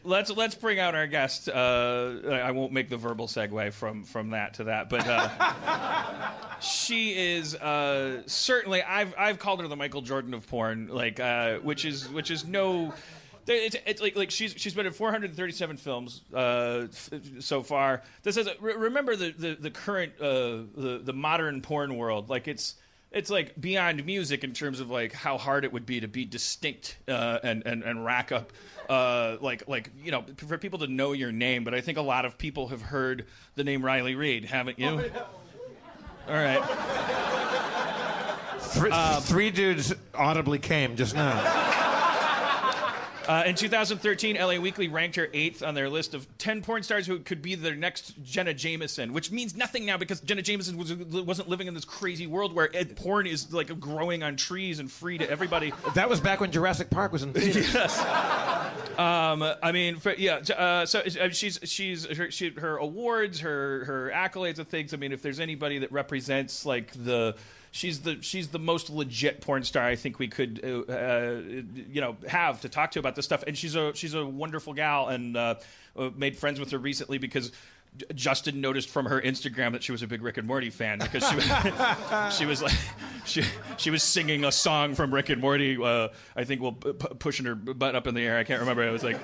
Let's bring out our guest. I won't make the verbal segue from that to that, but she is certainly. I've called her the Michael Jordan of porn, like which is no. It's like she's been in 437 films so far. This is remember the current the modern porn world, like it's like beyond music in terms of like how hard it would be to be distinct and rack up like you know, for people to know your name. But I think a lot of people have heard the name Riley Reid, haven't you? Oh, yeah. All right. Three dudes audibly came just now. In 2013, LA Weekly ranked her 8th on their list of 10 porn stars who could be their next Jenna Jameson, which means nothing now because Jenna Jameson wasn't living in this crazy world where porn is like growing on trees and free to everybody. That was back when Jurassic Park was in theaters. Yes. I mean, so her awards, her accolades and things. I mean, if there's anybody that represents like she's the most legit porn star I think we could have to talk to about this stuff. And she's a wonderful gal, and made friends with her recently because Justin noticed from her Instagram that she was a big Rick and Morty fan because she was like she was singing a song from Rick and Morty. I think pushing her butt up in the air. I can't remember. It was like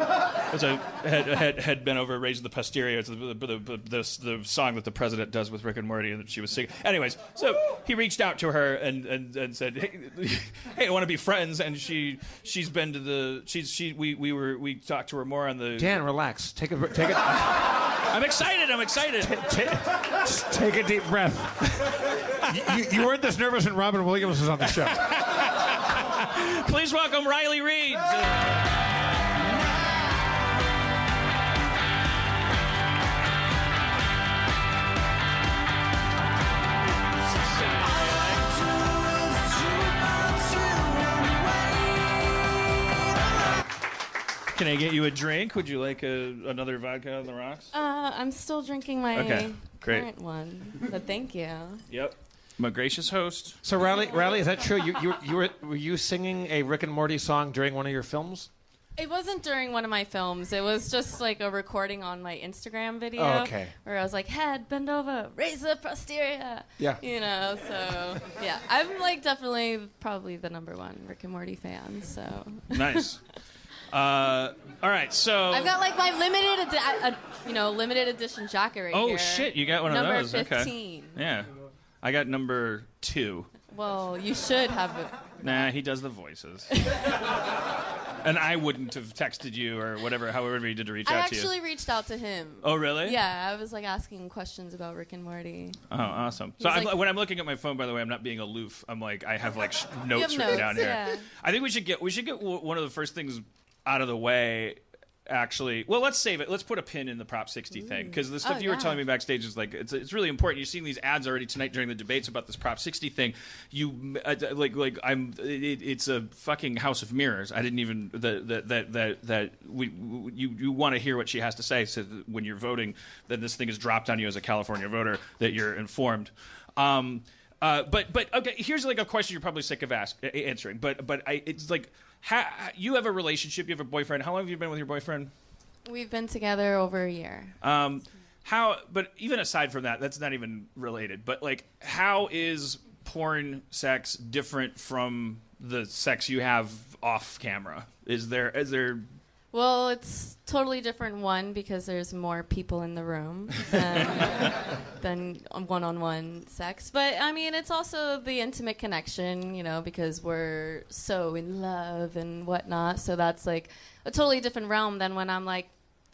head bent over, raised the posterior. It's the song that the president does with Rick and Morty, and she was singing. Anyways, so he reached out to her and said, "Hey, I want to be friends." And she's been to the we talked to her more on the. Dan, relax. Take it. I'm excited. Just take a deep breath. You weren't this nervous when Robin Williams was on the show. Please welcome Riley Reid. Can I get you a drink? Would you like another vodka on the rocks? I'm still drinking my current one, but thank you. Yep. I'm a gracious host. So, Riley, is that true? Were you singing a Rick and Morty song during one of your films? It wasn't during one of my films. It was just like a recording on my Instagram video. Oh, okay. Where I was like, head, bend over, raise the posterior. Yeah. You know, so, yeah. I'm like definitely probably the #1 Rick and Morty fan, so. Nice. All right, so I've got like my limited edition jacket right here. Oh shit, you got one of those. Number 15. Okay. Yeah, I got number 2. Well, you should have it. Nah, he does the voices. And I wouldn't have texted you or whatever, however you did to reach out to you. I actually reached out to him. Oh, really? Yeah, I was like asking questions about Rick and Morty. Oh, awesome. So when I'm looking at my phone, by the way, I'm not being aloof. I'm like, I have like notes written down here. Yeah. I think we should get one of the first things out of the way. Actually, well, let's save it. Let's put a pin in the Prop 60 thing, because the stuff you were telling me backstage is like it's really important. You're seeing these ads already tonight during the debates about this Prop 60 thing. You it's a fucking house of mirrors. I didn't even you want to hear what she has to say, so that when you're voting, then this thing is dropped on you as a California voter, that you're informed. But okay, here's like a question you're probably sick of answering. But it's like. You have a relationship, you have a boyfriend. How long have you been with your boyfriend? We've been together over a year. But even aside from that, that's not even related. But like, how is porn sex different from the sex you have off camera? Is there Well, it's totally different, one, because there's more people in the room than one-on-one sex. But, I mean, it's also the intimate connection, you know, because we're so in love and whatnot. So that's, like, a totally different realm than when I'm, like,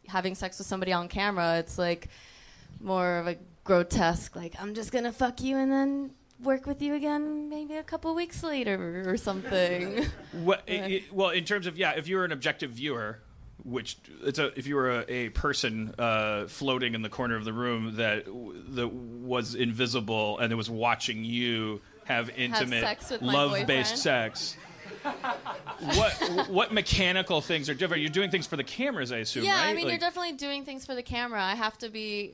having sex with somebody on camera. It's, like, more of a grotesque, like, I'm just going to fuck you and then work with you again maybe a couple weeks later or something. Well, in terms of, if you were an objective viewer, if you were a person floating in the corner of the room that was invisible and it was watching you have intimate, love-based sex, what mechanical things are different? You're doing things for the cameras, I assume, yeah, right? I mean, you're definitely doing things for the camera. I have to be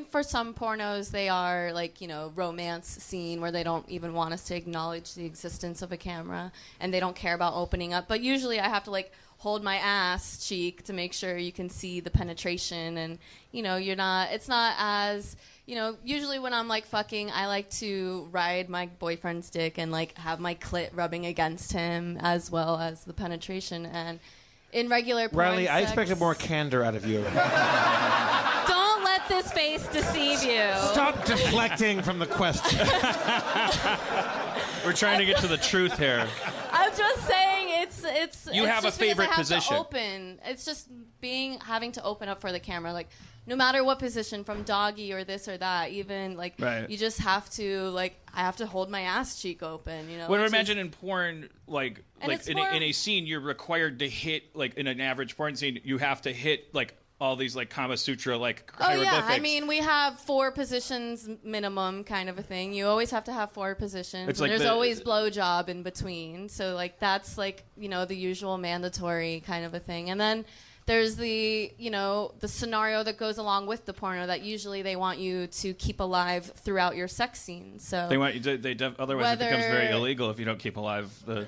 for some pornos, they are like, you know, romance scene where they don't even want us to acknowledge the existence of a camera and they don't care about opening up. But usually I have to like hold my ass cheek to make sure you can see the penetration, and it's not as, usually when I'm like fucking, I like to ride my boyfriend's dick and like have my clit rubbing against him as well as the penetration. And in regular porn Riley, I sex, expected more candor out of you. don't let this face deceive you. Stop deflecting from the question. We're trying to get to the truth here. I'm just saying it's. You it's have a just because favorite I have position. To open. It's just having to open up for the camera, like no matter what position, from doggy or this or that, even like you just have to I have to hold my ass cheek open. Well, imagine in porn, like in a scene, you're required to hit, like in an average porn scene, you have to hit like all these like Kama Sutra like hieroglyphics. Oh yeah, I mean we have 4 positions minimum, kind of a thing. You always have to have 4 positions. It's and like there's always blowjob in between. So like that's like the usual mandatory kind of a thing. And then there's the the scenario that goes along with the porno that usually they want you to keep alive throughout your sex scene. So they want you to, otherwise it becomes very illegal if you don't keep alive the.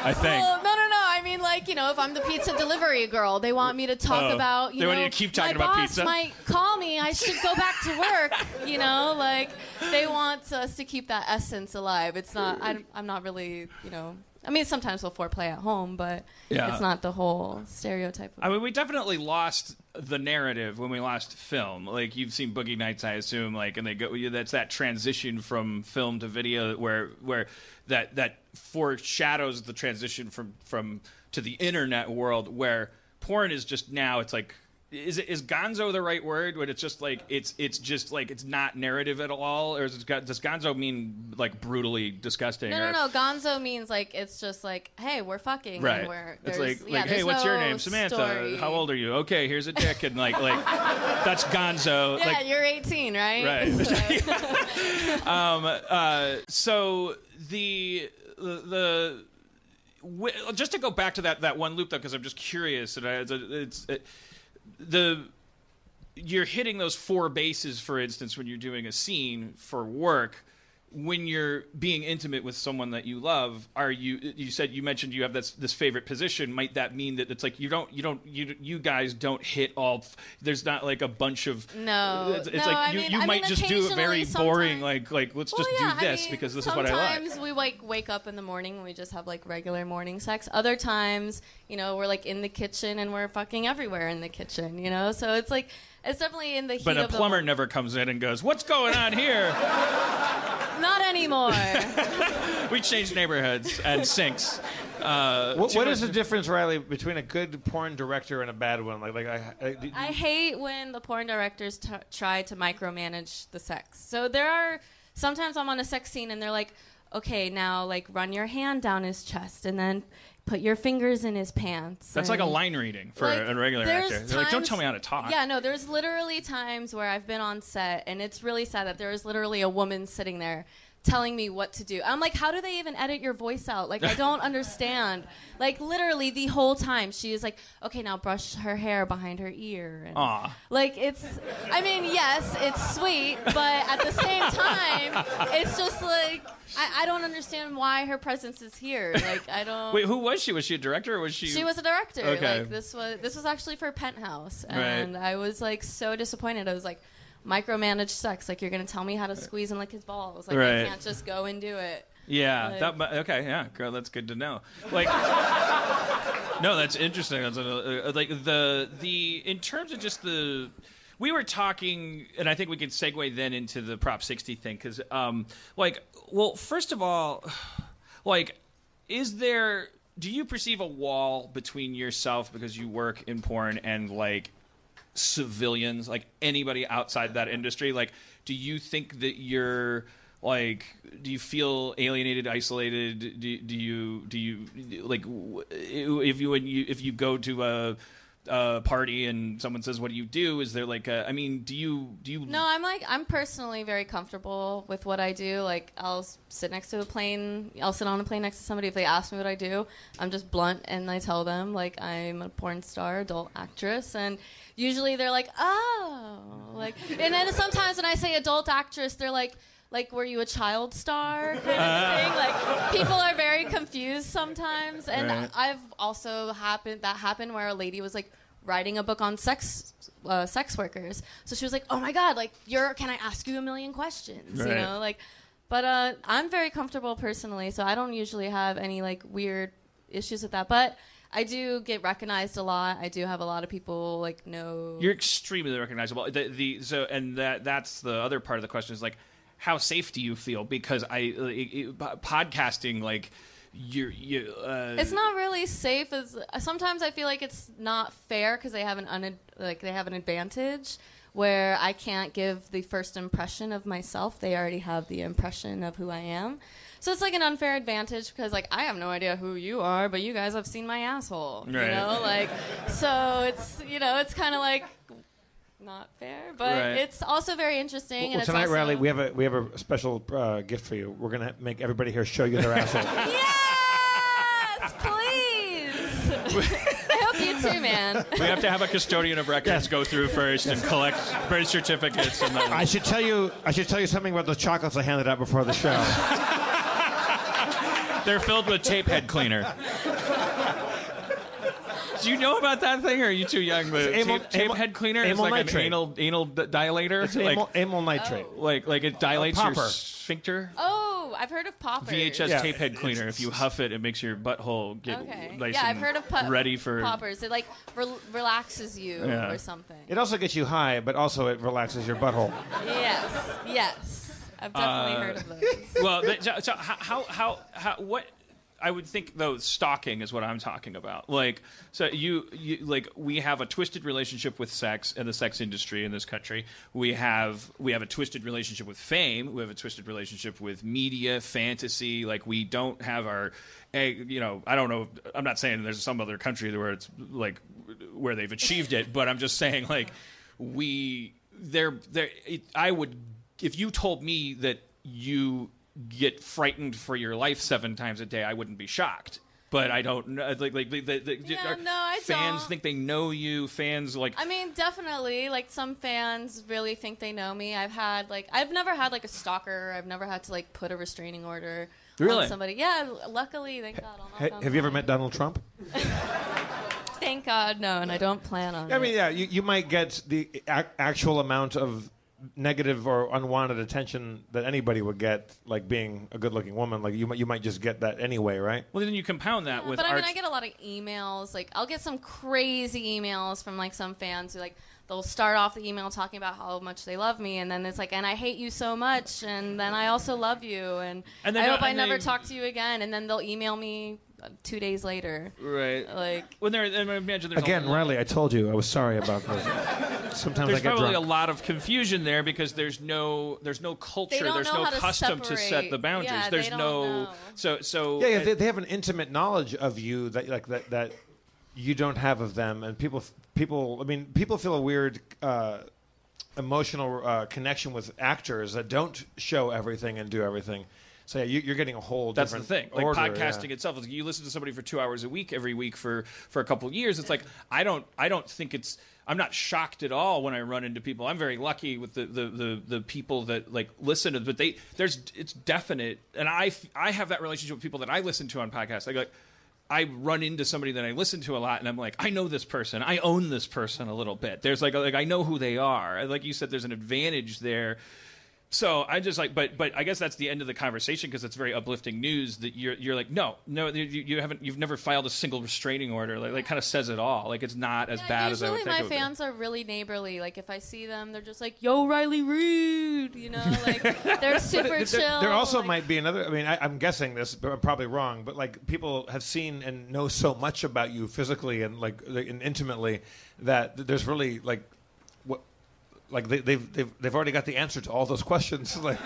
I think. Well, no. I mean, like, if I'm the pizza delivery girl, they want me to talk about, they want you to keep talking about pizza. My boss might call me. I should go back to work. Like they want us to keep that essence alive. It's not. I'm not really. I mean, sometimes we'll foreplay at home, but it's not the whole stereotype. I mean, we definitely lost the narrative when we lost film. Like, you've seen Boogie Nights, I assume, like, and they go, that's that transition from film to video where that foreshadows the transition from to the internet world, where porn is just now, it's like, is gonzo the right word? When it's just like it's just like it's not narrative at all, or does gonzo mean like brutally disgusting? No. Gonzo means like it's just like, hey, we're fucking. Right. And we're, it's like hey, what's your name? Samantha. Story. How old are you? Okay, here's a dick, and like that's gonzo. Yeah, like, you're 18, right? Right. So the just to go back to that one loop though, because I'm just curious, and you're hitting those 4 bases, for instance, when you're doing a scene for work. When you're being intimate with someone that you love, you mentioned you have this favorite position. Might that mean that it's like you guys don't hit all? There's not like a bunch of no. It's like you might just do a very boring like let's just do this because this is what I like. Sometimes we wake up in the morning and we just have like regular morning sex. Other times, we're like in the kitchen and we're fucking everywhere in the kitchen. So it's like it's definitely in the heat. But a plumber never comes in and goes, "What's going on here?" Not anymore. We changed neighborhoods and sinks. What is the difference, Riley, between a good porn director and a bad one? I hate when the porn directors try to micromanage the sex. So sometimes I'm on a sex scene and they're like, okay, now like run your hand down his chest and then put your fingers in his pants. That's like a line reading for a regular actor. They're like, don't tell me how to talk. Yeah, no, there's literally times where I've been on set, and it's really sad that there is literally a woman sitting there telling me what to do. I'm like, how do they even edit your voice out? Like, I don't understand. Like, literally the whole time she is like, okay, now brush her hair behind her ear. And like, yes, it's sweet, but at the same time, it's just like, I don't understand why her presence is here. Like, I don't. Wait, who was she? Was she a director or was she? She was a director. Okay. Like, this was actually for Penthouse, and I was like so disappointed. I was like, micromanage sex. Like, you're gonna tell me how to squeeze and lick his balls. Like, I can't just go and do it. Yeah. Okay. Yeah. Girl, that's good to know. Like, no, that's interesting. That's like the in terms of just the. We were talking, and I think we could segue then into the Prop 60 thing, because, first of all, like, do you perceive a wall between yourself, because you work in porn, and, like, civilians, like, anybody outside that industry? Like, do you think that you're, like, do you feel alienated, isolated? Do you, like, if you go to a party and someone says, what do you do? Is there like do you No, I'm personally very comfortable with what I do. Like, I'll sit on a plane next to somebody. If they ask me what I do, I'm just blunt and I tell them, like, I'm a porn star, adult actress, and usually they're like, oh, like, and then sometimes when I say adult actress, they're like, like, were you a child star kind of thing? Like, people are very confused sometimes. And I've also happened where a lady was, like, writing a book on sex workers. So she was like, oh, my God, like, can I ask you a million questions? Right. You know, like, but I'm very comfortable personally, so I don't usually have any, like, weird issues with that. But I do get recognized a lot. I do have a lot of people, like, know. You're extremely recognizable. That's the other part of the question is, like, how safe do you feel? Because podcasting, like, it's not really safe. Sometimes I feel like it's not fair because they have an advantage where I can't give the first impression of myself. They already have the impression of who I am. So it's like an unfair advantage because, like, I have no idea who you are, but you guys have seen my asshole. Right. You know, like, so it's kind of like not fair, but it's also very interesting. Well, and it's tonight, also... Riley, we have a special gift for you. We're gonna make everybody here show you their asshole. Yes, please. I hope you too, man. We have to have a custodian of records go through first and collect birth certificates. And then... I should tell you something about the chocolates I handed out before the show. They're filled with tape head cleaner. Do you know about that thing, or are you too young? The tape head cleaner is like nitrate. an anal dilator. It's like, amyl nitrate. Like it dilates your popper. sphincter. Oh, I've heard of poppers. VHS tape head cleaner. If you huff it, it makes your butthole get nice I've and heard of ready for poppers. It like relaxes you or something. It also gets you high, but also it relaxes your butthole. Yes. I've definitely heard of those. Well, so how what? I would think, though, stalking is what I'm talking about. Like, so you like, we have a twisted relationship with sex and the sex industry in this country. We have a twisted relationship with fame. We have a twisted relationship with media, fantasy. Like, we don't have our, I don't know. I'm not saying there's some other country where it's like where they've achieved it, but I'm just saying, like, I would, if you told me that you get frightened for your life 7 times a day, I wouldn't be shocked. But I don't know. I fans don't. think they know you. Fans like. I mean, definitely. Like, some fans really think they know me. I've never had like a stalker. I've never had to like put a restraining order on somebody. Yeah, luckily, thank God. Have you ever met Donald Trump? Thank God, no, and I don't plan on it. I mean, yeah, you might get the actual amount of negative or unwanted attention that anybody would get, like being a good-looking woman. Like you might just get that anyway, right? Well, then you compound that with. But I mean, I get a lot of emails. Like, I'll get some crazy emails from like some fans who like they'll start off the email talking about how much they love me, and then it's like, and I hate you so much, and then I also love you, and I hope I never talk to you again. And then they'll email me 2 days later. Right. Like, when I imagine there's again, Riley, I told you I was sorry about this. Sometimes there's I get probably drunk. a lot of confusion there because there's no culture, there's no custom to set the boundaries. Yeah, there's they no don't so yeah, they have an intimate knowledge of you that you don't have of them, and people feel a weird emotional connection with actors that don't show everything and do everything. So yeah, you're getting a whole That's different the thing. Like, order, podcasting itself, is you listen to somebody for 2 hours a week every week for a couple of years. It's like I don't think it's. I'm not shocked at all when I run into people. I'm very lucky with the people that like listen to, but it's definite, and I have that relationship with people that I listen to on podcasts. Like I run into somebody that I listen to a lot, and I'm like, I know this person, I own this person a little bit. There's like I know who they are. Like you said, there's an advantage there. So I just like, but I guess that's the end of the conversation because it's very uplifting news that you're like, no, you've never filed a single restraining order. Like kind of says it all. Like it's not as bad as I would think. Usually my fans are really neighborly. Like if I see them, they're just like, yo, Riley Reid, like they're super chill. There also might be another. I mean, I'm guessing this, but I'm probably wrong. But like people have seen and know so much about you physically and and intimately that there's really like. Like they've already got the answer to all those questions. like.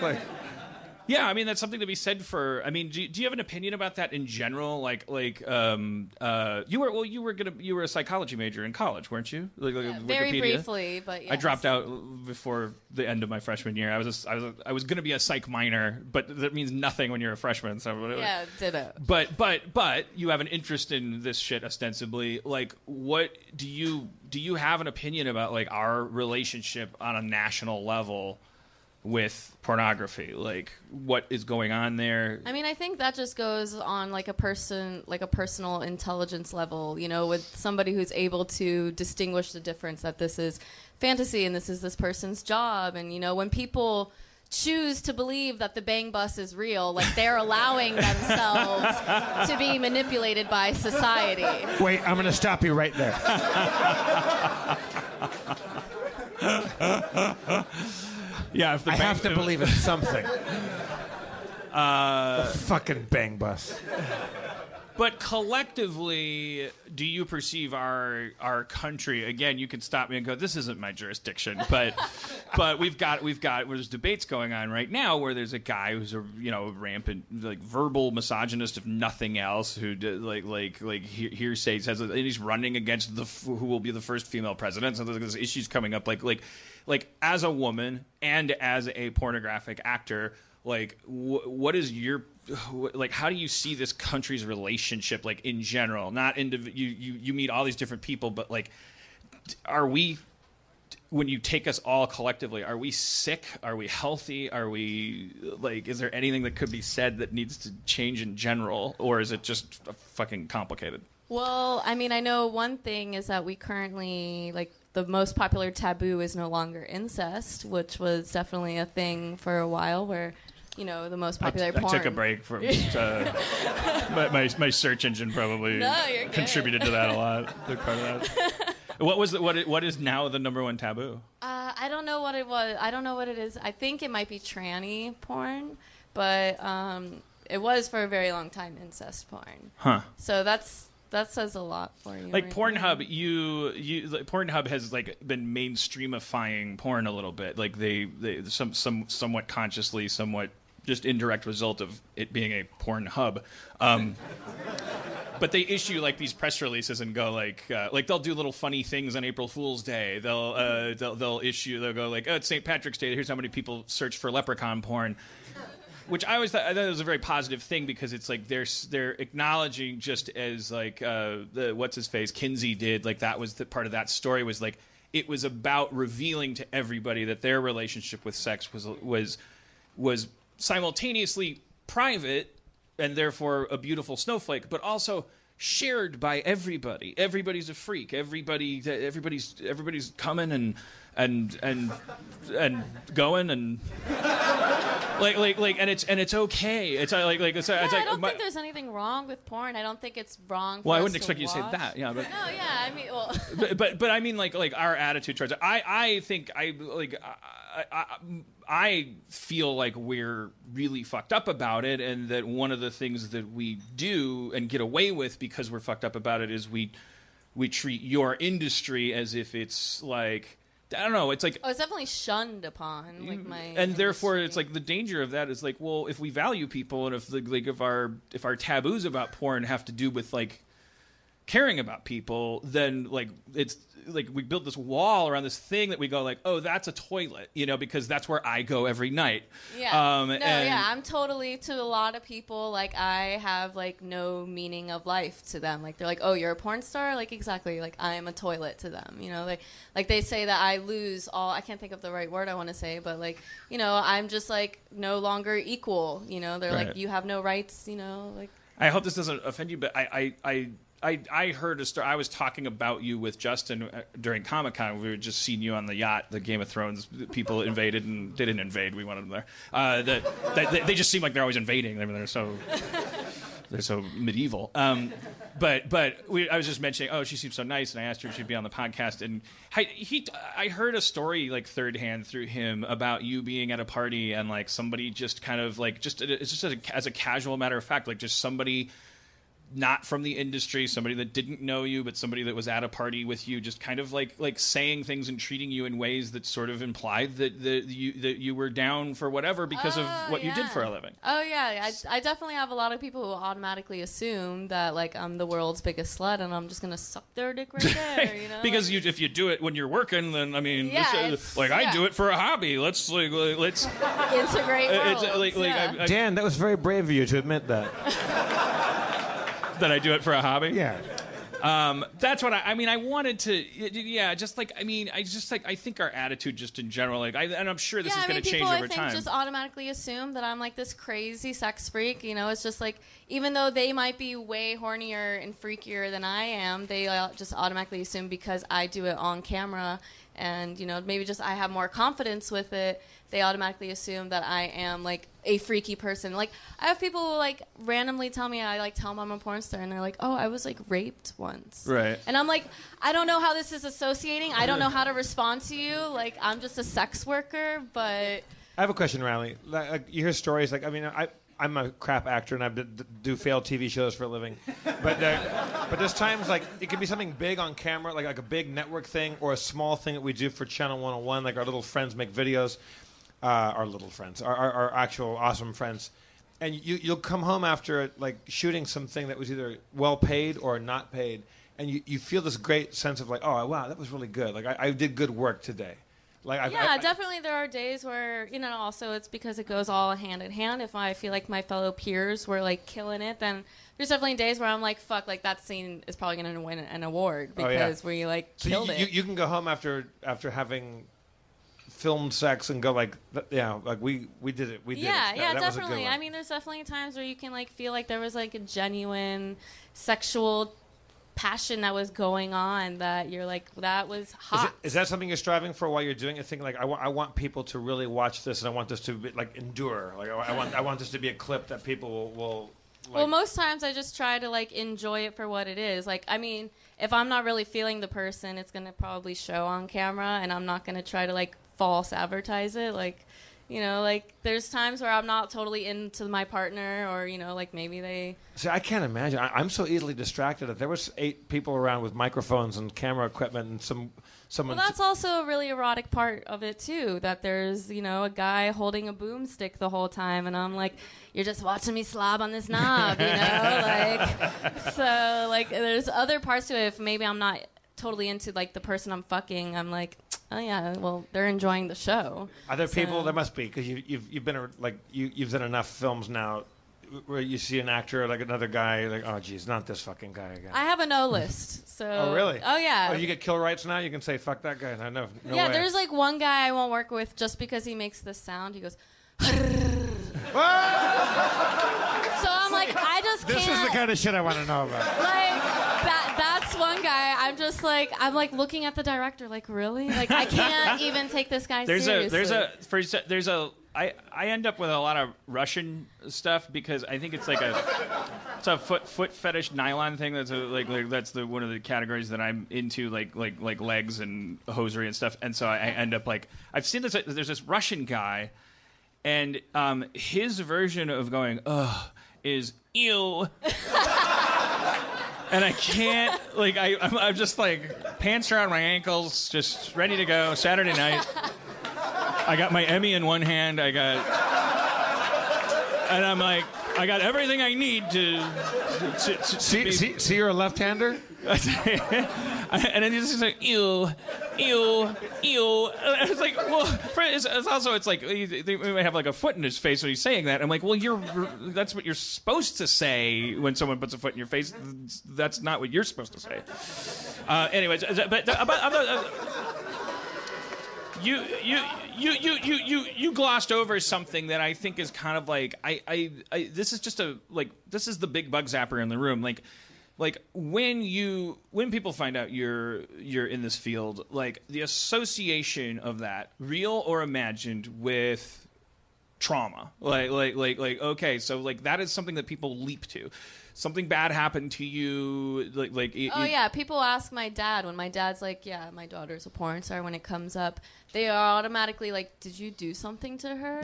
Yeah, I mean that's something to be said for. I mean, do you have an opinion about that in general? You were a psychology major in college, weren't you? Very briefly, but yes. I dropped out before the end of my freshman year. I was going to be a psych minor, but that means nothing when you're a freshman. So yeah, ditto. But you have an interest in this shit ostensibly. Like, what do you have an opinion about like our relationship on a national level? with pornography? Like, what is going on there? I mean, I think that just goes on like a personal intelligence level, you know, with somebody who's able to distinguish the difference that this is fantasy and this is this person's job. And, you know, when people choose to believe that the bang bus is real, like they're allowing themselves to be manipulated by society. Wait, I'm going to stop you right there. Yeah, if I have to believe in something. The fucking bang bus. But collectively, do you perceive our country? Again, you can stop me and go, "This isn't my jurisdiction." But we've got there's debates going on right now where there's a guy who's a rampant like verbal misogynist if nothing else, who hearsay says, and he's running against who will be the first female president. So there's issues coming up like as a woman and as a pornographic actor. Like, what is your, like, how do you see this country's relationship, like, in general? Not you meet all these different people, but, like, are we, when you take us all collectively, are we sick? Are we healthy? Are we, like, is there anything that could be said that needs to change in general? Or is it just fucking complicated? Well, I mean, I know one thing is that we currently, like, the most popular taboo is no longer incest, which was definitely a thing for a while where, you know, the most popular porn. I took a break from my search engine probably contributed to that a lot. Big part of that. What is now the number one taboo? I don't know what it was. I don't know what it is. I think it might be tranny porn, but it was for a very long time incest porn. Huh. So that says a lot for you. Like right Pornhub, Pornhub has like been mainstreamifying porn a little bit. Like they somewhat consciously, somewhat just indirect result of it being a porn hub. But they issue like these press releases and go like they'll do little funny things on April Fool's Day. They'll go like, oh, it's St. Patrick's Day. Here's how many people search for leprechaun porn. Which I always thought it was a very positive thing because it's like they're acknowledging, just as like the what's his face Kinsey did, like that was the part of that story, was like it was about revealing to everybody that their relationship with sex was simultaneously private and therefore a beautiful snowflake, but also shared by everybody. Everybody's a freak. Everybody's coming and going and like and it's okay. It's like it's I like don't think there's anything wrong with porn. I don't think it's wrong. Well, I wouldn't expect you to say that. Yeah, but no, yeah. I mean, well, but I mean like our attitude towards it. I think I feel like we're really fucked up about it, and that one of the things that we do and get away with because we're fucked up about it is we treat your industry as if it's like, I don't know, it's like, it's definitely shunned upon, like my and industry. therefore it's like the danger of that is like, well, if we value people and if our taboos about porn have to do with like caring about people, then like it's like we built this wall around this thing that we go like, oh, that's a toilet, because that's where I go every night. Yeah. I'm totally, to a lot of people, like I have like no meaning of life to them. Like they're like, oh, you're a porn star? Like exactly. Like I am a toilet to them. Like they say that I lose all, I can't think of the right word I want to say, but like, I'm just like no longer equal. They're right. Like, you have no rights, like. I hope this doesn't offend you, but I heard a story. I was talking about you with Justin during Comic-Con. We were just seeing you on the yacht. The Game of Thrones people invaded, and they didn't invade. We wanted them there. They just seem like they're always invading. I mean, they're so medieval. But I was just mentioning, oh, she seems so nice, and I asked her if she'd be on the podcast. And I heard a story like third hand through him about you being at a party and like somebody just kind of like as a casual matter of fact, like just somebody not from the industry, somebody that didn't know you, but somebody that was at a party with you, just kind of like saying things and treating you in ways that sort of implied that you were down for whatever because of what you did for a living. Oh yeah, I definitely have a lot of people who automatically assume that like I'm the world's biggest slut and I'm just gonna suck their dick right there, Because if you do it when you're working, then I mean, I do it for a hobby. Let's integrate worlds. Dan, that was very brave of you to admit that. That I do it for a hobby? Yeah. That's what I mean. I wanted to, just like, I mean, I think our attitude just in general, like, and I'm sure this is going to change over time. People, I think, just automatically assume that I'm like this crazy sex freak. You know, it's just like, even though they might be way hornier and freakier than I am, they just automatically assume because I do it on camera and, you know, maybe just I have more confidence with it, they automatically assume that I am, like, a freaky person. Like, I have people who, like, randomly tell me, I, like, tell them I'm a porn star, and they're like, oh, I was, like, raped once. Right. And I'm like, I don't know how this is associating. I don't know how to respond to you. Like, I'm just a sex worker, but... I have a question, Riley. Like, you hear stories, like, I mean, I'm a crap actor, and I do failed TV shows for a living. But there's times, like, it can be something big on camera, like a big network thing, or a small thing that we do for Channel 101, like our little friends make videos. Our little friends, our actual awesome friends. And you'll come home after, like, shooting something that was either well paid or not paid, and you feel this great sense of, like, oh, wow, that was really good. Like, I did good work today. Like, definitely there are days where, you know, also it's because it goes all hand in hand. If I feel like my fellow peers were, like, killing it, then there's definitely days where I'm like, fuck, like, that scene is probably going to win an award because we, like, killed it. You can go home after having filmed sex and go like, yeah, like we did it. We did it. Yeah, that definitely. Was a good one. I mean, there's definitely times where you can, like, feel like there was, like, a genuine sexual passion that was going on that you're like, that was hot. Is that something you're striving for while you're doing it? Thinking like, I want people to really watch this, and I want this to be, like, endure. Like, I want this to be a clip that people will like. Well, most times I just try to, like, enjoy it for what it is. Like, I mean, if I'm not really feeling the person, it's gonna probably show on camera, and I'm not gonna try to, like, false advertise it. Like, you know, like, there's times where I'm not totally into my partner, or, you know, like, maybe they... See, I can't imagine. I'm so easily distracted. If there was 8 people around with microphones and camera equipment and someone... Well, that's also a really erotic part of it, too, that there's, you know, a guy holding a boomstick the whole time, and I'm like, you're just watching me slob on this knob, you know? Like, so, like, there's other parts to it. If maybe I'm not totally into, like, the person I'm fucking, I'm like... Oh yeah, well, they're enjoying the show. Are there people? There must be, because you've been like you've done enough films now where you see an actor, like another guy, like, oh geez, not this fucking guy again. I have a no list, so. Oh really? Oh yeah. Oh, you get kill rights now. You can say fuck that guy. No yeah, way. There's like one guy I won't work with just because he makes this sound. He goes. So I'm like, I just can't. This is the kind of shit I want to know about. Like, that's one guy. I'm like looking at the director, like, really? Like, I can't even take this guy seriously. I end up with a lot of Russian stuff because I think it's like it's a foot fetish nylon thing. That's that's one of the categories that I'm into, like legs and hosiery and stuff. And so I end up like, I've seen this. There's this Russian guy, and his version of going ugh is ew. And I can't, like, I'm just like, pants around my ankles, just ready to go, Saturday night. I got my Emmy in one hand, and I'm like, I got everything I need to see you're a left-hander? And then he's just like, ew. And it's like, well, it's like, they might have like a foot in his face when he's saying that. I'm like, well, that's what you're supposed to say when someone puts a foot in your face. That's not what you're supposed to say. Anyways, but you glossed over something that I think is kind of like, this is just this is the big bug zapper in the room. Like when people find out you're in this field, like the association of that, real or imagined, with trauma, like okay, so like that is something that people leap to. Something bad happened to you, yeah, people ask my dad when my dad's like, yeah, my daughter's a porn star. When it comes up, they are automatically like, did you do something to her?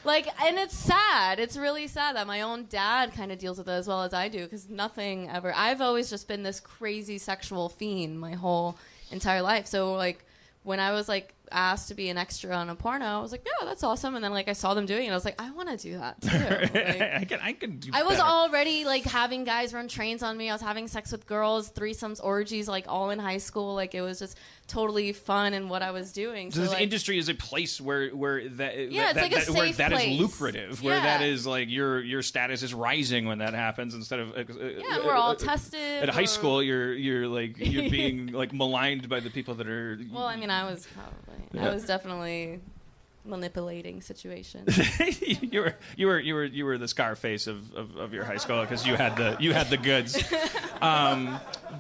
Like, and it's sad. It's really sad that my own dad kind of deals with it as well as I do, because nothing ever. I've always just been this crazy sexual fiend my whole entire life. So like, when I was like asked to be an extra on a porno. I was like, yeah, that's awesome. And then like I saw them doing it, I was like, I want to do that too. Like, I can do. I was better. already like having guys run trains on me. I was having sex with girls, threesomes, orgies, like all in high school. Like it was just totally fun in what I was doing. So this like, industry is a place where that Yeah, it's like a where safe that is place. lucrative, where Yeah. that is like your status is rising when that happens instead of yeah, and we're all tested. at high or- school you're like you're being like maligned by the people that are. Well, I mean, I was definitely manipulating situations. you were the Scarface of your high school because you had the goods.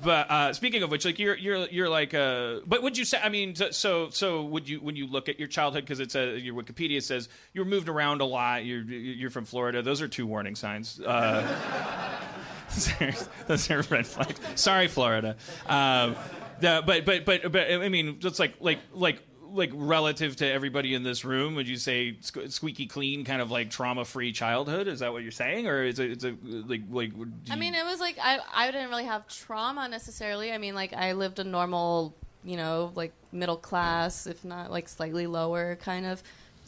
But speaking of which, like you're like but would you say? I mean, so would you when you look at your childhood, because it's your Wikipedia says you were moved around a lot. You're from Florida. Those are 2 warning signs. Those are red flags. Sorry, Florida. But I mean, just like relative to everybody in this room, would you say squeaky clean, kind of like trauma-free childhood? Is that what you're saying, or is it like? I mean, it was like I didn't really have trauma necessarily. I mean, like I lived a normal, like middle class, if not like slightly lower kind of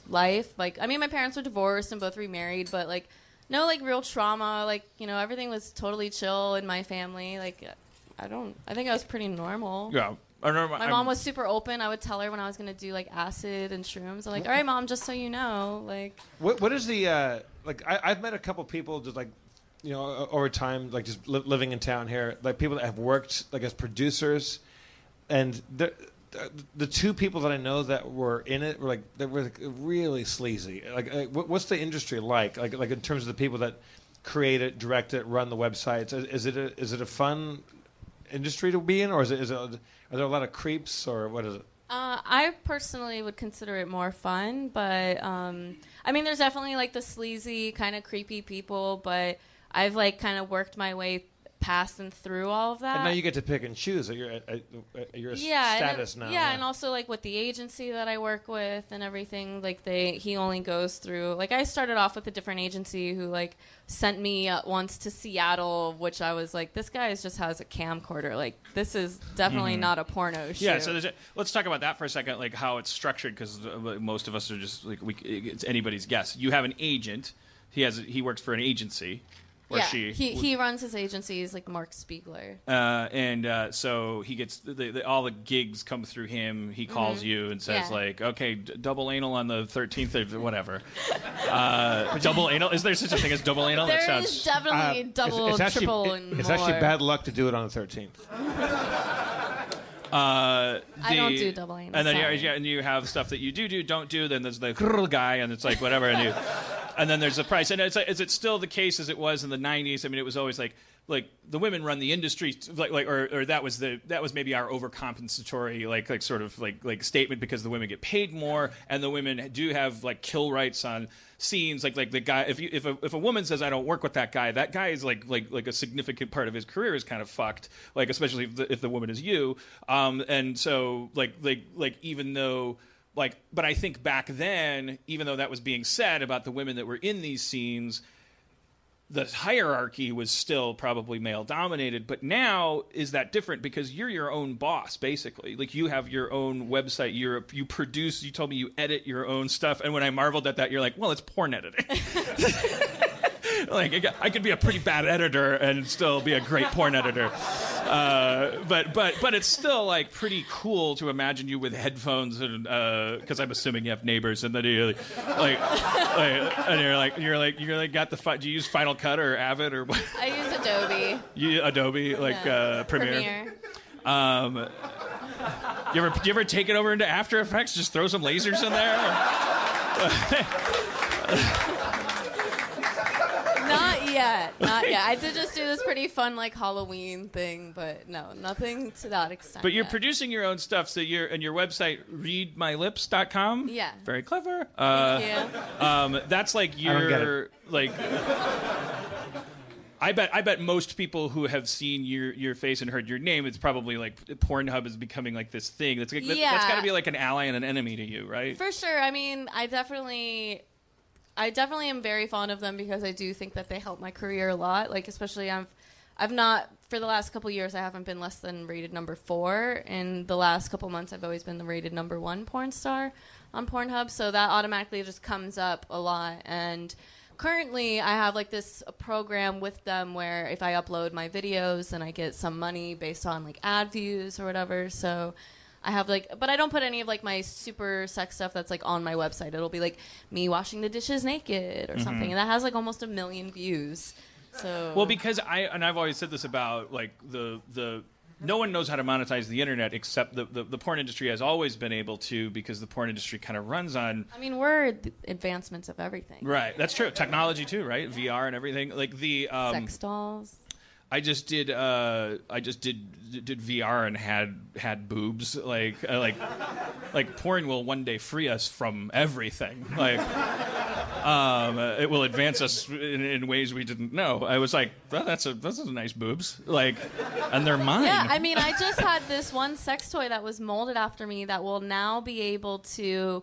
life. Like, I mean, my parents were divorced and both remarried, but like no like real trauma. Like, everything was totally chill in my family. Like, I think I was pretty normal. Yeah. My mom was super open. I would tell her when I was going to do like acid and shrooms. I'm like, all right, Mom, just so you know, like. What is the like? I've met a couple people just like, over time, like just living in town here, like people that have worked like as producers, and the 2 people that I know that were in it were like really sleazy. Like what's the industry like? Like in terms of the people that create it, direct it, run the websites. Is it a fun industry to be in, or are there a lot of creeps, or what is it? I personally would consider it more fun, but I mean, there's definitely like the sleazy kind of creepy people, but I've like kind of worked my way past and through all of that. And now you get to pick and choose. You're a yeah, status now. Yeah, and also like with the agency that I work with and everything, like he only goes through. Like I started off with a different agency who like sent me once to Seattle, which I was like, this guy just has a camcorder. Like this is definitely not a porno shoot. Yeah, so let's talk about that for a second, like how it's structured, because most of us are just like it's anybody's guess. You have an agent. He works for an agency. Yeah, he runs his agency. He's like Mark Spiegler. And so he gets all the gigs come through him. He calls you and says like, okay, double anal on the 13th or whatever. Double anal? Is there such a thing as double anal? There is definitely double, triple, and more. It's actually bad luck to do it on the 13th. I don't do double anal. And then and you have stuff that you don't do. Then there's the guy, and it's like whatever. And then there's a price. And it's like, is it still the case as it was in the 90s? I mean, it was always like the women run the industry, or that was maybe our overcompensatory like sort of like statement, because the women get paid more, and the women do have like kill rights on scenes. Like the guy, if a woman says I don't work with that guy is like a significant part of his career is kind of fucked. Like especially if the woman is you. And so like even though. But I think back then, even though that was being said about the women that were in these scenes, the hierarchy was still probably male-dominated. But now, is that different? Because you're your own boss, basically. Like, you have your own website. You produce. You told me you edit your own stuff. And when I marveled at that, you're like, well, it's porn editing. Like, I could be a pretty bad editor and still be a great porn editor. But it's still like pretty cool to imagine you with headphones, and because I'm assuming you have neighbors, and then you're like got the. Do you use Final Cut or Avid or what? I use Adobe. Adobe, like Premiere. You ever take it over into After Effects? Just throw some lasers in there. Not yet. I did just do this pretty fun like Halloween thing, but no, nothing to that extent. But you're producing your own stuff, so and your website, readmylips.com. Yeah. Very clever. Thank you. That's like your like. I bet most people who have seen your face and heard your name, it's probably like Pornhub is becoming like this thing. That's got to be like an ally and an enemy to you, right? For sure. I mean, I definitely am very fond of them because I do think that they help my career a lot. Like, especially I've not for the last couple years, I haven't been less than rated number 4. In the last couple months, I've always been the rated number 1 porn star on Pornhub. So that automatically just comes up a lot. And currently, I have like this program with them where if I upload my videos, then I get some money based on like ad views or whatever. So I have like, but I don't put any of like my super sex stuff that's like on my website. It'll be like me washing the dishes naked or something, and that has like almost 1 million views. So well, because I've always said this about like the no one knows how to monetize the internet except the porn industry has always been able to, because the porn industry kind of runs on. I mean, we're advancements of everything. Right, that's true. Technology too, right? VR and everything. Like the sex dolls. I just did VR and had boobs. Like porn will one day free us from everything. Like it will advance us in ways we didn't know. I was like, oh, that's a nice boobs. Like, and they're mine. Yeah, I mean, I just had this one sex toy that was molded after me that will now be able to.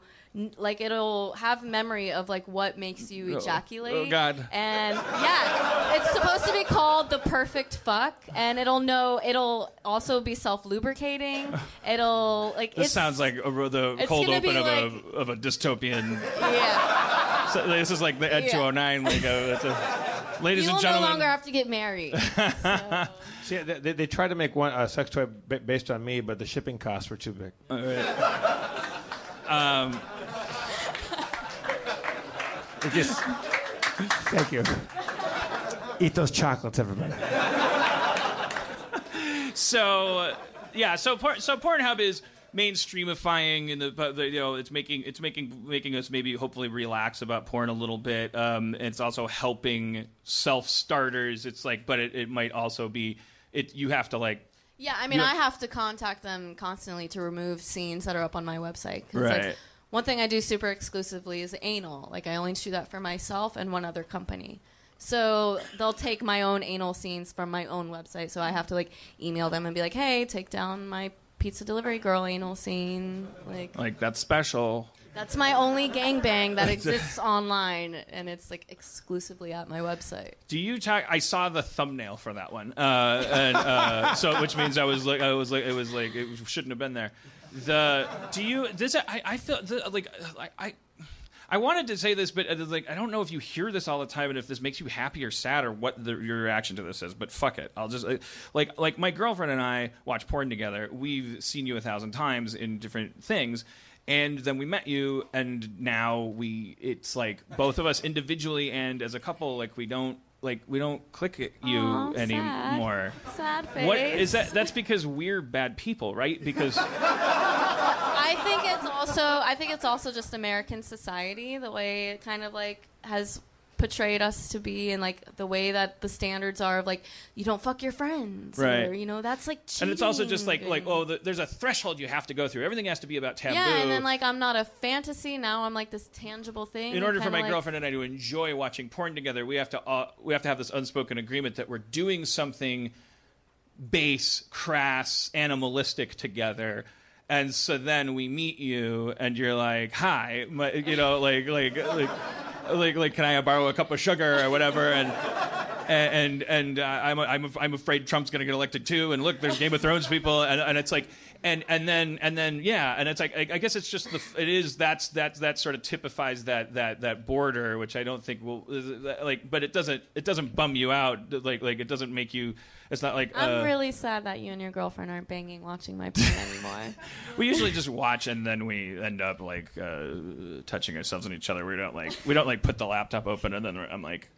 Like, it'll have memory of, like, what makes you ejaculate. Oh, God. And, yeah, it's supposed to be called the perfect fuck, and it'll also be self-lubricating. It'll, like, this sounds like the cold open of a dystopian. Yeah. So this is like the Ed 209. Like, ladies and gentlemen. You will no longer have to get married. So. See, they tried to make one sex toy based on me, but the shipping costs were too big. Thank you. Eat those chocolates, everybody. So Pornhub is mainstreamifying, and it's making us maybe hopefully relax about porn a little bit. It's also helping self-starters. It's like, but it might also be you have to like. Yeah, I mean, I have to contact them constantly to remove scenes that are up on my website. Right. Like, one thing I do super exclusively is anal. Like, I only do that for myself and one other company. So they'll take my own anal scenes from my own website. So I have to, like, email them and be like, hey, take down my pizza delivery girl anal scene. Like that's special. That's my only gangbang that exists online, and it's like exclusively at my website. Do you talk? I saw the thumbnail for that one, so which means it shouldn't have been there. I wanted to say this, but I don't know if you hear this all the time, and if this makes you happy or sad, or what your reaction to this is. But fuck it, I'll just like my girlfriend and I watch porn together. We've seen you 1,000 times in different things. And then we met you, and now it's like both of us individually and as a couple, like we don't click at you anymore. Sad face. What is that? That's because we're bad people, right? Because I think it's also just American society, the way it kind of like has portrayed us to be, and like the way that the standards are of like you don't fuck your friends, right? Or, that's like cheating. And it's also just like there's a threshold you have to go through. Everything has to be about taboo. Yeah, and then like I'm not a fantasy, now I'm like this tangible thing. In order for my girlfriend and I to enjoy watching porn together, we have to have this unspoken agreement that we're doing something base, crass, animalistic together. And so then we meet you, and you're like, "Hi," like, can I borrow a cup of sugar or whatever? And I'm afraid Trump's going to get elected too. And look, there's Game of Thrones people, and it's like, and then yeah, and it's like I guess it's just that sort of typifies that border, which I don't think will but it doesn't bum you out, like it doesn't make you. It's not like I'm really sad that you and your girlfriend aren't banging watching my porn anymore. We usually just watch, and then we end up like touching ourselves on each other. We don't put the laptop open, and then I'm like,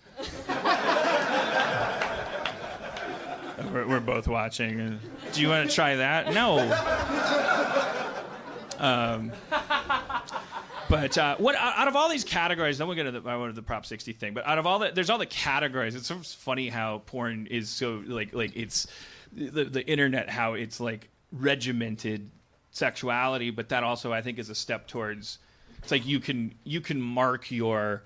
we're both watching. Do you want to try that? No. But what out of all these categories? Then we'll get to the Prop 60 thing. But out of all there's all the categories. It's sort of funny how porn is so like it's the internet, how it's like regimented sexuality. But that also I think is a step towards. It's like you can mark your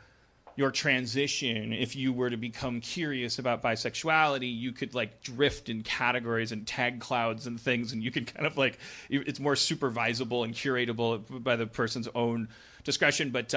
your transition, if you were to become curious about bisexuality, you could like drift in categories and tag clouds and things, and you could kind of like, it's more supervisable and curatable by the person's own discretion. But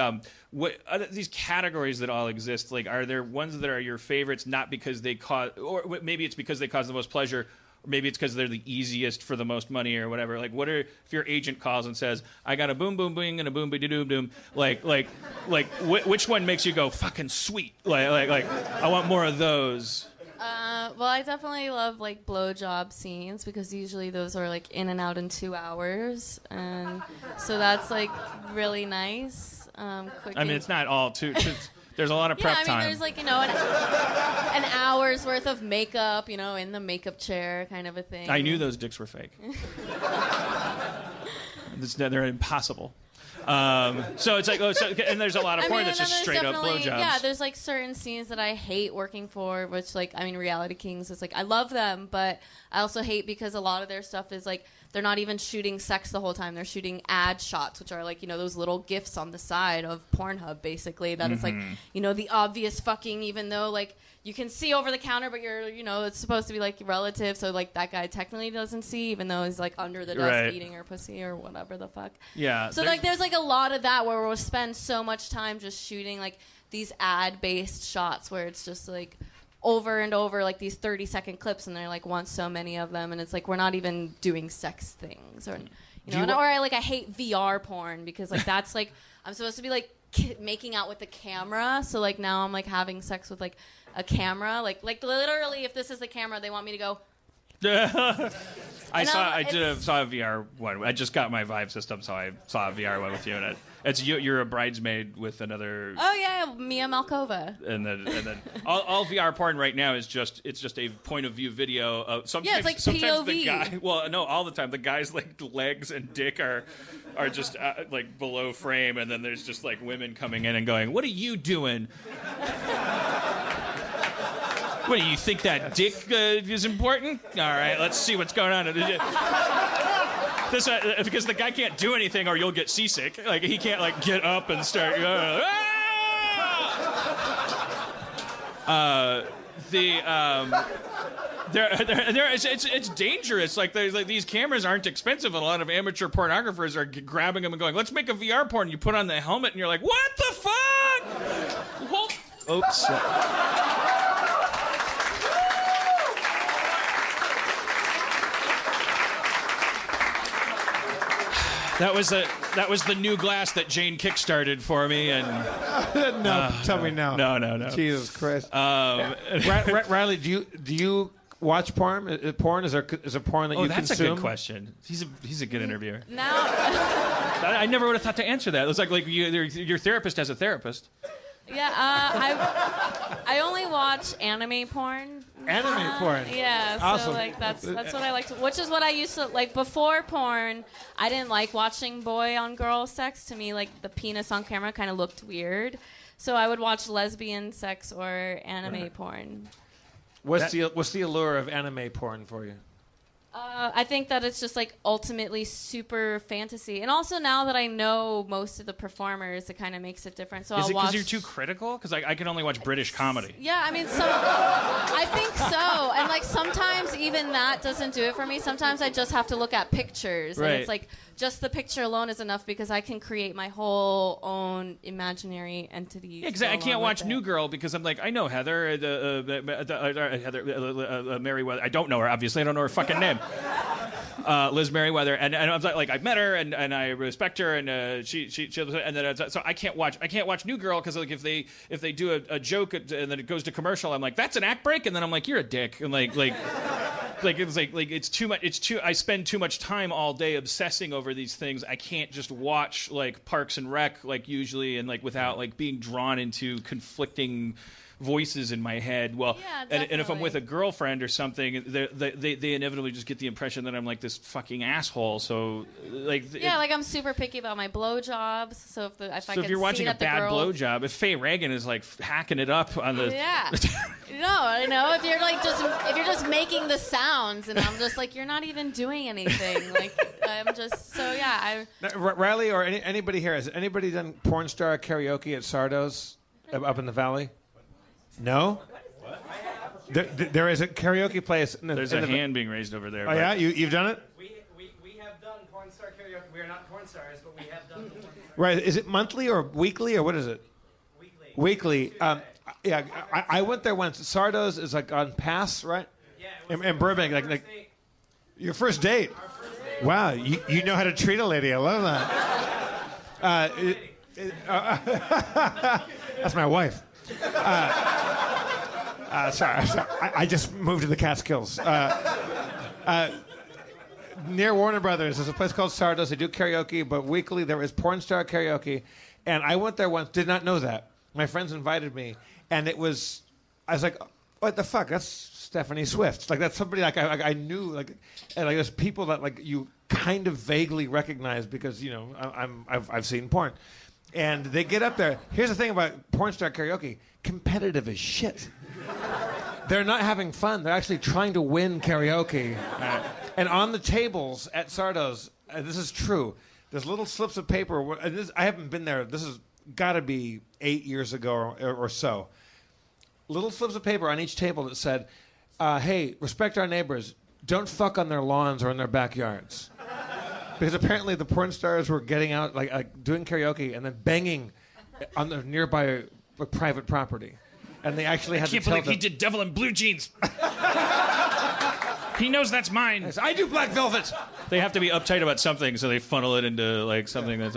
what these categories that all exist, like, are there ones that are your favorites not because they cause, or maybe it's because they cause the most pleasure, or maybe it's because they're the easiest for the most money or whatever? Like, what are, if your agent calls and says, I got a boom boom boing and a boom ba doom doom, which one makes you go fucking sweet? Like I want more of those. Well, I definitely love like blowjob scenes because usually those are like in and out in 2 hours, and so that's like really nice. Quick. I mean, it's not all too. There's a lot of prep time. There's like, an hour's worth of makeup, in the makeup chair kind of a thing. I knew those dicks were fake. They're impossible. So it's like, and there's a lot of porn that's just straight up blowjobs. Yeah, there's like certain scenes that I hate working for, which Reality Kings is like, I love them, but I also hate because a lot of their stuff is like, they're not even shooting sex the whole time. They're shooting ad shots, which are like, those little GIFs on the side of Pornhub, basically. That is like, the obvious fucking, even though like you can see over the counter, but you're, it's supposed to be like relative. So like that guy technically doesn't see, even though he's like under the desk eating her pussy or whatever the fuck. Yeah. So like there's like a lot of that where we'll spend so much time just shooting like these ad-based shots where it's just like over and over like these 30-second clips, and they're like want so many of them, and it's like we're not even doing sex things, or I hate VR porn because like that's like I'm supposed to be like making out with the camera, so like now I'm like having sex with like a camera, like literally if this is the camera they want me to go. I saw a VR one. I just got my Vive system, so I saw a VR one with you in it. It's you're a bridesmaid with another. Oh yeah, Mia Malkova. And then all VR porn right now is just a point of view video of sometimes. Yeah, it's like sometimes POV. the guy. Well, no, all the time the guy's like legs and dick are just like below frame, and then there's just like women coming in and going, "What are you doing?" What do you think that dick is important? All right, let's see what's going on. This because the guy can't do anything, or you'll get seasick. Like he can't like get up and start. It's dangerous. Like there's like these cameras aren't expensive, and a lot of amateur pornographers are grabbing them and going, "Let's make a VR porn." You put on the helmet, and you're like, "What the fuck?" Oops. That was the new glass that Jane kickstarted for me, and no, tell me no. No. Jesus Christ. Riley, do you watch porn? Porn is there porn that you consume? That's a good question. He's a good interviewer. Now, I never would have thought to answer that. It's like your therapist has a therapist. Yeah, I only watch anime porn. Anime porn. Yeah, awesome. So like that's what I like to, which is what I used to like before porn. I didn't like watching boy on girl sex. To me, like the penis on camera kind of looked weird. So I would watch lesbian sex or anime porn. What's the allure of anime porn for you? I think that it's just like ultimately super fantasy, and also now that I know most of the performers, it kind of makes it different. So is I'll it watch. Because you're too critical? Because I can only watch British comedy. Yeah, I mean, I think so, and like sometimes even that doesn't do it for me. Sometimes I just have to look at pictures, and it's like just the picture alone is enough because I can create my whole own imaginary entity. Yeah, because I can't watch New Girl because I'm like, I know Heather, Merriweather. I don't know her, obviously. I don't know her fucking name. Liz Merriweather, and I'm like I've met her and I respect her, and she and then so I can't watch New Girl because like if they do a joke and then it goes to commercial, I'm like that's an act break, and then I'm like you're a dick, and like it's too much. I spend too much time all day obsessing over these things. I can't just watch like Parks and Rec like usually and like without like being drawn into conflicting voices in my head. Well, yeah, and if I'm with a girlfriend or something, they inevitably just get the impression that I'm like this fucking asshole. So like like I'm super picky about my blowjobs. So if you're watching a bad blowjob, if Faye Reagan is like hacking it up on the if you're just making the sounds, and I'm just like you're not even doing anything. Like I'm just Riley or anybody here, has anybody done porn star karaoke at Sardo's? up in the valley? No. There is a karaoke place. There's a hand being raised over there. Oh yeah, you've done it. We have done porn star karaoke. We are not porn stars, but we have done porn star. Right. Is it monthly or weekly or what is it? Weekly. Yeah, I went there once. Sardo's is like on Pass, right? Yeah. In Burbank, like your first date. Our first date. Wow, you know how to treat a lady. I love that. That's my wife. Sorry. I just moved to the Catskills. Near Warner Brothers, there's a place called Sardo's. They do karaoke, but weekly there is porn star karaoke. And I went there once, did not know that. My friends invited me, and I was like, what the fuck? That's Stephanie Swift. Like, that's somebody like I knew, like, and like there's people that like you kind of vaguely recognize because, you know, I've seen porn. And they get up there. Here's the thing about porn star karaoke. Competitive as shit. They're not having fun. They're actually trying to win karaoke. And on the tables at Sardo's, this is true, there's little slips of paper. And I haven't been there. This has got to be 8 years ago or so. Little slips of paper on each table that said, hey, respect our neighbors. Don't fuck on their lawns or in their backyards. Because apparently the porn stars were getting out, like doing karaoke and then banging on the nearby private property. And they actually had to tell them... I can't believe he did Devil in Blue Jeans. He knows that's mine. Yes, I do Black Velvet. They have to be uptight about something, so they funnel it into like something that's...